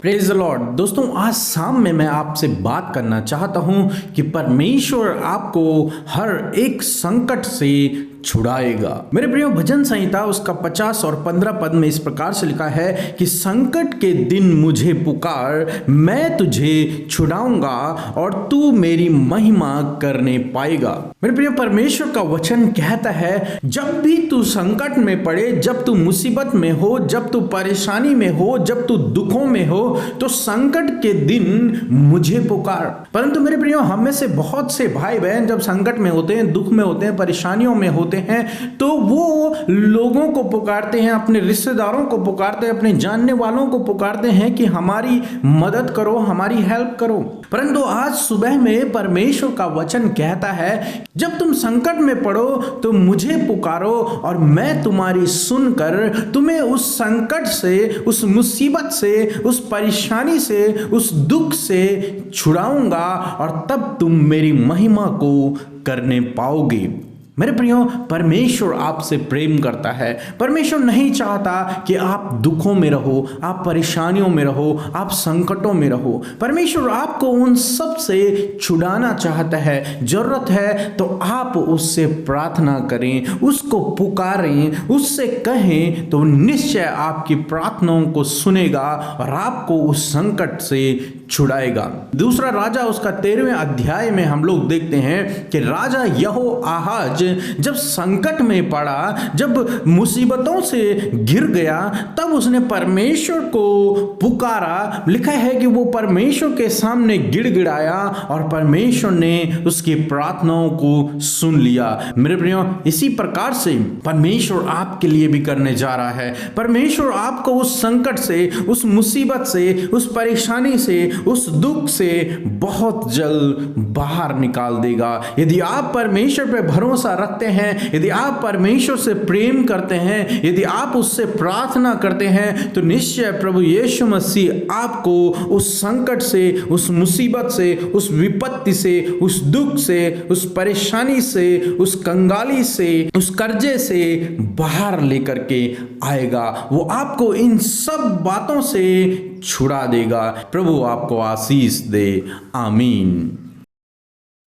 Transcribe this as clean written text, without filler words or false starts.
Praise the Lord. दोस्तों, आज शाम में मैं आपसे बात करना चाहता हूं कि परमेश्वर आपको हर एक संकट से छुड़ाएगा। मेरे प्रियो, भजन संहिता उसका 50 और 15 पद में इस प्रकार से लिखा है कि संकट के दिन मुझे पुकार, मैं तुझे छुड़ाऊंगा और तू मेरी महिमा करने पाएगा। मेरे प्रियो, परमेश्वर का वचन कहता है जब भी तू संकट में पड़े, जब तू मुसीबत में हो, जब तू परेशानी में हो, जब तू दुखों में हो, तो संकट के दिन मुझे पुकार। परंतु मेरे प्रियो, हम में से बहुत से भाई बहन जब संकट में होते हैं, दुख में होते हैं, परेशानियों में होते हैं, तो वो लोगों को पुकारते हैं, अपने रिश्तेदारों को पुकारते हैं, अपने जानने वालों को पुकारते हैं कि हमारी मदद करो, हमारी हेल्प करो। परंतु आज सुबह में परमेश्वर का वचन कहता है जब तुम संकट में पड़ो तो मुझे पुकारो और मैं तुम्हारी सुनकर तुम्हें उस संकट से, उस मुसीबत से, उस परेशानी से, उस दुख से छुड़ाऊंगा और तब तुम मेरी महिमा को करने पाओगे। मेरे प्रियो, परमेश्वर आपसे प्रेम करता है। परमेश्वर नहीं चाहता कि आप दुखों में रहो, आप परेशानियों में रहो, आप संकटों में रहो। परमेश्वर आपको उन सब से छुड़ाना चाहता है। जरूरत है तो आप उससे प्रार्थना करें, उसको पुकारें, उससे कहें तो निश्चय आपकी प्रार्थनाओं को सुनेगा और आपको उस संकट से छुड़ाएगा। दूसरा राजा उसका 13वें अध्याय में हम लोग देखते हैं कि राजा यहोआहाज जब संकट में पड़ा, जब मुसीबतों से घिर गया, तब उसने परमेश्वर को पुकारा। लिखा है कि वो परमेश्वर के सामने गिड़गिड़ाया और परमेश्वर ने उसकी प्रार्थनाओं को सुन लिया। मेरे प्रियो, इसी प्रकार से परमेश्वर आपके लिए भी करने जा रहा है। परमेश्वर आपको उस संकट से, उस मुसीबत से, उस परेशानी से, उस दुख से बहुत जल्द बाहर निकाल देगा। यदि आप परमेश्वर पर भरोसा रखते हैं, यदि आप परमेश्वर से प्रेम करते हैं, यदि आप उससे प्रार्थना करते हैं, तो निश्चय प्रभु यीशु मसीह आपको उस संकट से, उस मुसीबत से, उस विपत्ति से, उस दुख से, उस परेशानी से, उस कंगाली से, उस कर्जे से बाहर लेकर के आएगा। वो आपको इन सब बातों से छुड़ा देगा। प्रभु आपको आशीष दे। आमीन।